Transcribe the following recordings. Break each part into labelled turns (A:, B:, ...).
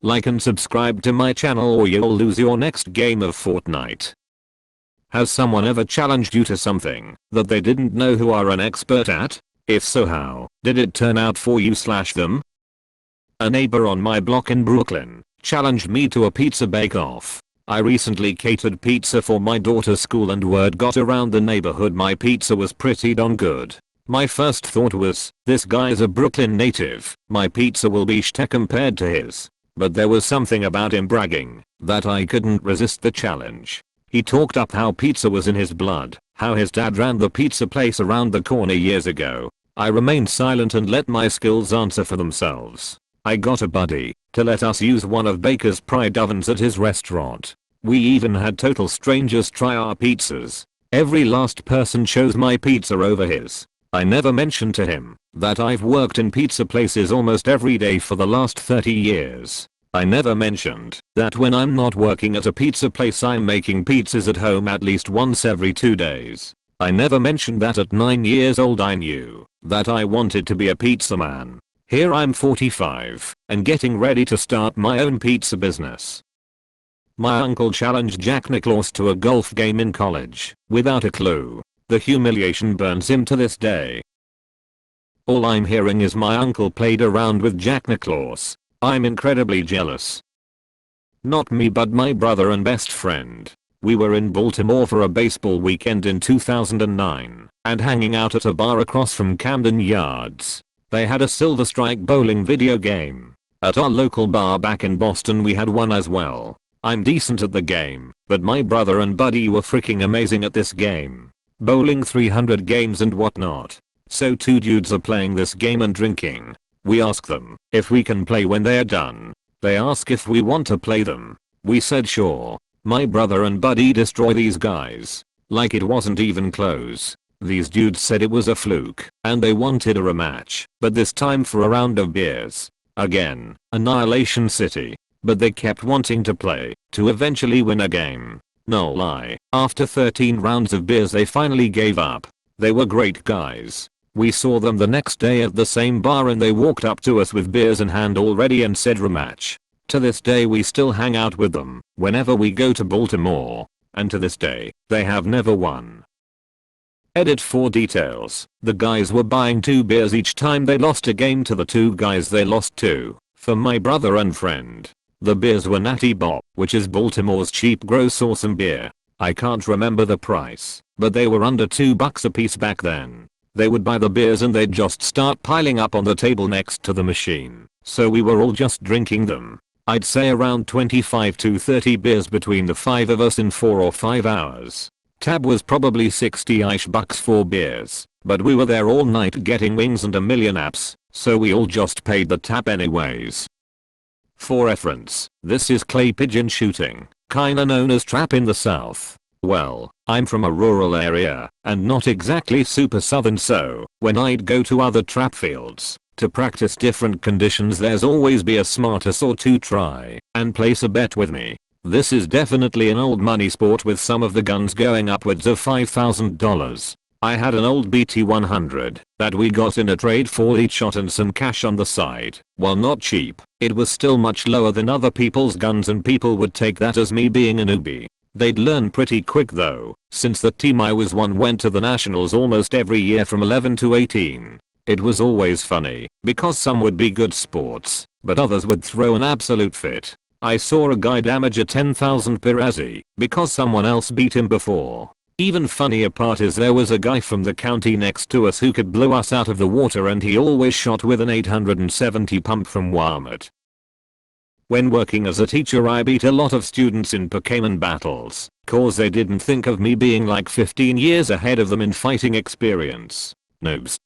A: Like and subscribe to my channel or you'll lose your next game of Fortnite. Has someone ever challenged you to something that they didn't know who are an expert at? If so, how did it turn out for you/them? A neighbor on my block in Brooklyn challenged me to a pizza bake-off. I recently catered pizza for my daughter's school and word got around the neighborhood my pizza was pretty darn good. My first thought was, this guy's a Brooklyn native, my pizza will be shit compared to his. But there was something about him bragging that I couldn't resist the challenge. He talked up how pizza was in his blood, how his dad ran the pizza place around the corner years ago. I remained silent and let my skills answer for themselves. I got a buddy to let us use one of Baker's Pride ovens at his restaurant. We even had total strangers try our pizzas. Every last person chose my pizza over his. I never mentioned to him that I've worked in pizza places almost every day for the last 30 years. I never mentioned that when I'm not working at a pizza place I'm making pizzas at home at least once every 2 days. I never mentioned that at 9 years old I knew that I wanted to be a pizza man. Here I'm 45 and getting ready to start my own pizza business. My uncle challenged Jack Nicklaus to a golf game in college without a clue. The humiliation burns him to this day. All I'm hearing is my uncle played around with Jack Nicklaus. I'm incredibly jealous. Not me but my brother and best friend. We were in Baltimore for a baseball weekend in 2009 and hanging out at a bar across from Camden Yards. They had a Silver Strike bowling video game. At our local bar back in Boston we had one as well. I'm decent at the game, but my brother and buddy were freaking amazing at this game. Bowling 300 games and whatnot. So two dudes are playing this game and drinking. We ask them if we can play when they are done. They ask if we want to play them. We said sure. My brother and buddy destroy these guys. Like it wasn't even close. These dudes said it was a fluke and they wanted a rematch, but this time for a round of beers. Again, Annihilation City. But they kept wanting to play to eventually win a game. No lie, after 13 rounds of beers they finally gave up. They were great guys. We saw them the next day at the same bar and they walked up to us with beers in hand already and said rematch. To this day we still hang out with them whenever we go to Baltimore. And to this day, they have never won. Edit for details. The guys were buying 2 beers each time they lost a game to the 2 guys they lost to. For my brother and friend. The beers were Natty Bob, which is Baltimore's cheap gross awesome beer. I can't remember the price, but they were under $2 a piece back then. They would buy the beers and they'd just start piling up on the table next to the machine. So we were all just drinking them. I'd say around 25 to 30 beers between the 5 of us in 4 or 5 hours. Tab was probably $60-ish for beers, but we were there all night getting wings and a million apps, so we all just paid the tab anyways. For reference, this is clay pigeon shooting, kinda known as trap in the south. Well, I'm from a rural area, and not exactly super southern, so when I'd go to other trap fields to practice different conditions there's always be a smartass or two try and place a bet with me. This is definitely an old money sport with some of the guns going upwards of $5,000. I had an old BT-100 that we got in a trade for each shot and some cash on the side. While not cheap, it was still much lower than other people's guns and people would take that as me being a newbie. They'd learn pretty quick though, since the team I was on went to the nationals almost every year from 11 to 18. It was always funny, because some would be good sports, but others would throw an absolute fit. I saw a guy damage a 10,000 Pirazzi because someone else beat him before. Even funnier part is there was a guy from the county next to us who could blow us out of the water and he always shot with an 870 pump from Walmart. When working as a teacher I beat a lot of students in Pokemon battles, cause they didn't think of me being like 15 years ahead of them in fighting experience. Noobs.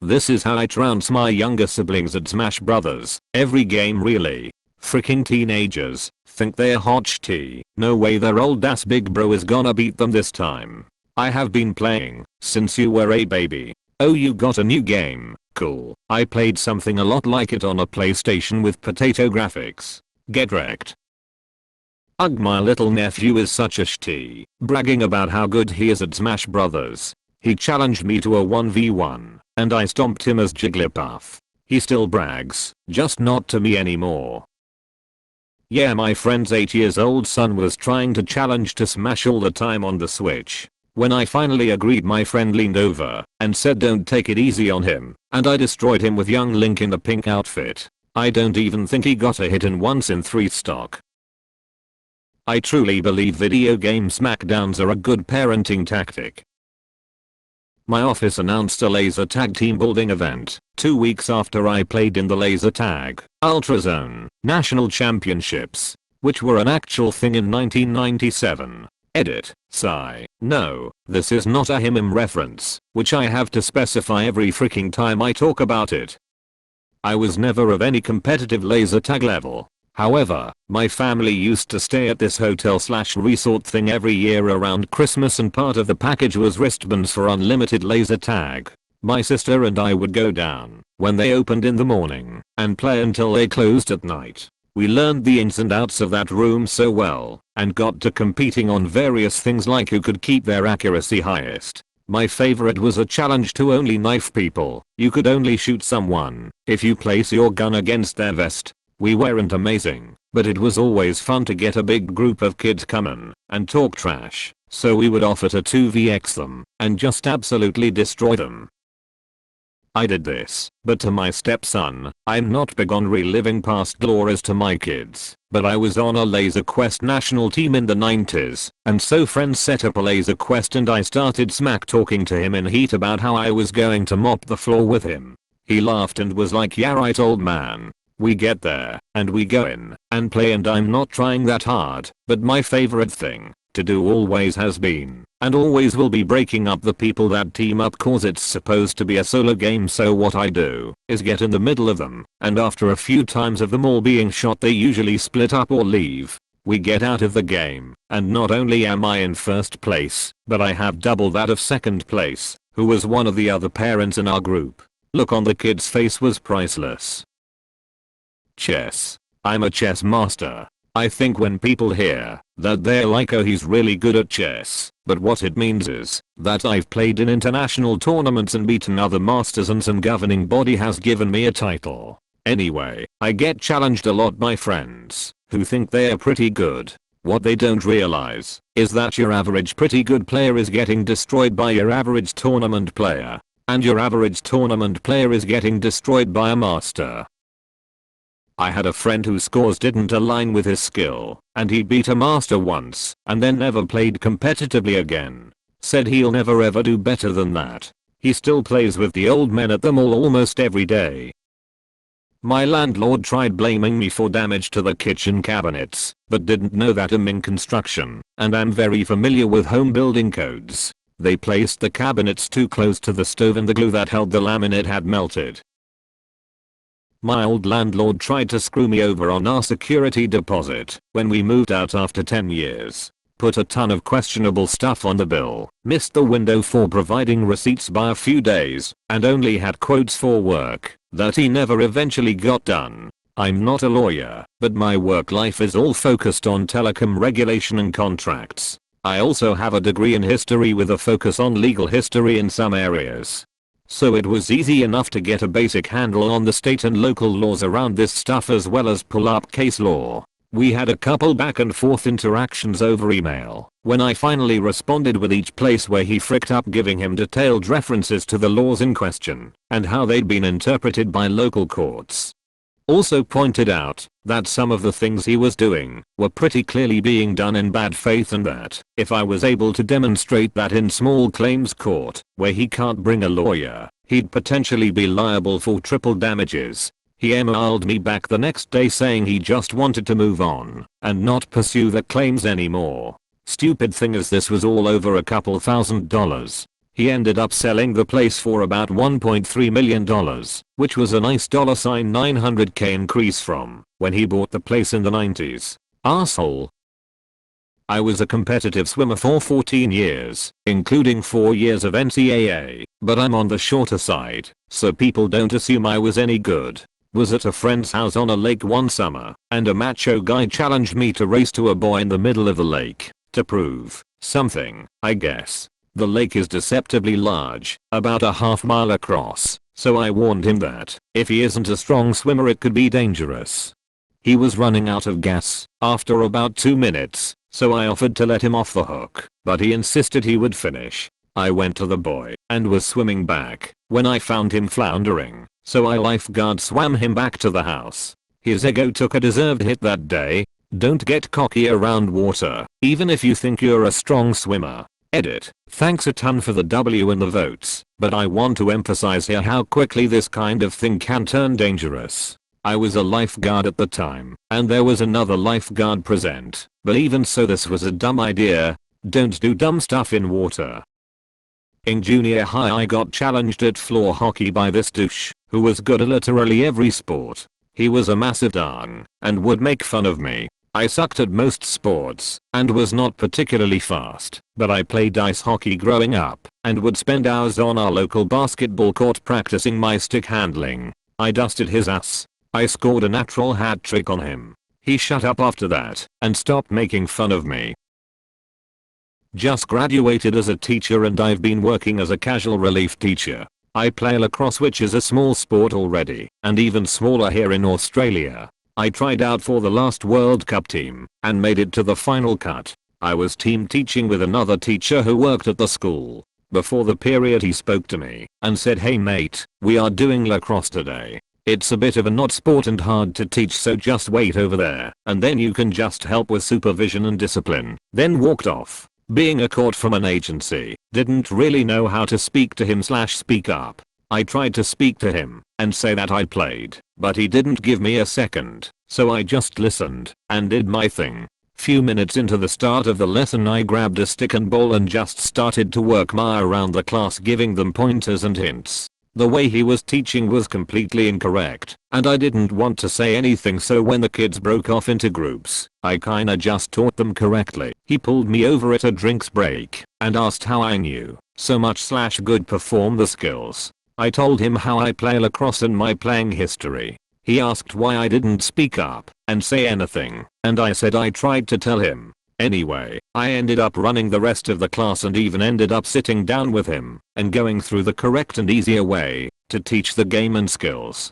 A: This is how I trounce my younger siblings at Smash Brothers, every game really. Freaking teenagers think they're hot shit. No way their old ass big bro is gonna beat them this time. I have been playing since you were a baby. Oh, you got a new game, cool. I played something a lot like it on a PlayStation with potato graphics. Get wrecked. Ugh, my little nephew is such a shitty, bragging about how good he is at Smash Brothers. He challenged me to a 1v1, and I stomped him as Jigglypuff. He still brags, just not to me anymore. Yeah, my friend's 8 years old son was trying to challenge to smash all the time on the Switch. When I finally agreed, my friend leaned over and said don't take it easy on him, and I destroyed him with young Link in the pink outfit. I don't even think he got a hit in once in 3 stock. I truly believe video game smackdowns are a good parenting tactic. My office announced a laser tag team building event 2 weeks after I played in the laser tag Ultra Zone National Championships, which were an actual thing in 1997. Edit. Sigh. No, this is not a him reference, which I have to specify every freaking time I talk about it. I was never of any competitive laser tag level. However, my family used to stay at this hotel/resort thing every year around Christmas, and part of the package was wristbands for unlimited laser tag. My sister and I would go down when they opened in the morning and play until they closed at night. We learned the ins and outs of that room so well and got to competing on various things like who could keep their accuracy highest. My favorite was a challenge to only knife people. You could only shoot someone if you place your gun against their vest. We weren't amazing, but it was always fun to get a big group of kids come in and talk trash, so we would offer to 2vx them and just absolutely destroy them. I did this, but to my stepson. I'm not big on reliving past glories to my kids, but I was on a Laser Quest national team in the 90s, and so friends set up a Laser Quest and I started smack talking to him in heat about how I was going to mop the floor with him. He laughed and was like, yeah right old man. We get there, and we go in, and play, and I'm not trying that hard, but my favorite thing to do always has been, and always will be, breaking up the people that team up, cause it's supposed to be a solo game. So what I do is get in the middle of them, and after a few times of them all being shot they usually split up or leave. We get out of the game, and not only am I in first place, but I have double that of second place, who was one of the other parents in our group. Look on the kid's face was priceless. Chess. I'm a chess master. I think when people hear that, they're like, oh he's really good at chess, but what it means is that I've played in international tournaments and beaten other masters, and some governing body has given me a title. Anyway, I get challenged a lot by friends who think they're pretty good. What they don't realize is that your average pretty good player is getting destroyed by your average tournament player, and your average tournament player is getting destroyed by a master. I had a friend whose scores didn't align with his skill, and he beat a master once and then never played competitively again. Said he'll never ever do better than that. He still plays with the old men at the mall almost every day. My landlord tried blaming me for damage to the kitchen cabinets, but didn't know that I'm in construction, and I'm very familiar with home building codes. They placed the cabinets too close to the stove and the glue that held the laminate had melted. My old landlord tried to screw me over on our security deposit when we moved out after 10 years. Put a ton of questionable stuff on the bill, missed the window for providing receipts by a few days, and only had quotes for work that he never eventually got done. I'm not a lawyer, but my work life is all focused on telecom regulation and contracts. I also have a degree in history with a focus on legal history in some areas. So it was easy enough to get a basic handle on the state and local laws around this stuff, as well as pull up case law. We had a couple back and forth interactions over email when I finally responded with each place where he fricked up, giving him detailed references to the laws in question and how they'd been interpreted by local courts. Also pointed out that some of the things he was doing were pretty clearly being done in bad faith, and that if I was able to demonstrate that in small claims court, where he can't bring a lawyer, he'd potentially be liable for triple damages. He emailed me back the next day saying he just wanted to move on and not pursue the claims anymore. Stupid thing is, this was all over a couple $1,000. He ended up selling the place for about $1.3 million, which was a nice $900K increase from when he bought the place in the 90s. Asshole. I was a competitive swimmer for 14 years, including 4 years of NCAA, but I'm on the shorter side, so people don't assume I was any good. Was at a friend's house on a lake one summer, and a macho guy challenged me to race to a buoy in the middle of the lake to prove something, I guess. The lake is deceptively large, about a half-mile across, so I warned him that if he isn't a strong swimmer it could be dangerous. He was running out of gas after about 2 minutes, so I offered to let him off the hook, but he insisted he would finish. I went to the boy and was swimming back when I found him floundering, so I lifeguard swam him back to the house. His ego took a deserved hit that day. Don't get cocky around water, even if you think you're a strong swimmer. Edit. Thanks a ton for the W in the votes, but I want to emphasize here how quickly this kind of thing can turn dangerous. I was a lifeguard at the time, and there was another lifeguard present, but even so this was a dumb idea. Don't do dumb stuff in water. In junior high I got challenged at floor hockey by this douche, who was good at literally every sport. He was a massive darn, and would make fun of me. I sucked at most sports, and was not particularly fast, but I played ice hockey growing up, and would spend hours on our local basketball court practicing my stick handling. I dusted his ass. I scored a natural hat trick on him. He shut up after that, and stopped making fun of me. Just graduated as a teacher and I've been working as a casual relief teacher. I play lacrosse, which is a small sport already, and even smaller here in Australia. I tried out for the last World Cup team, and made it to the final cut. I was team teaching with another teacher who worked at the school. Before the period he spoke to me, and said, "Hey mate, we are doing lacrosse today. It's a bit of a not sport and hard to teach, so just wait over there, and then you can just help with supervision and discipline." Then walked off. Being a court from an agency, didn't really know how to speak to him / speak up. I tried to speak to him and say that I played, but he didn't give me a second, so I just listened and did my thing. Few minutes into the start of the lesson I grabbed a stick and ball and just started to work my around the class, giving them pointers and hints. The way he was teaching was completely incorrect, and I didn't want to say anything, so when the kids broke off into groups, I kinda just taught them correctly. He pulled me over at a drinks break and asked how I knew so much / good perform the skills. I told him how I play lacrosse and my playing history. He asked why I didn't speak up and say anything, and I said I tried to tell him. Anyway, I ended up running the rest of the class and even ended up sitting down with him and going through the correct and easier way to teach the game and skills.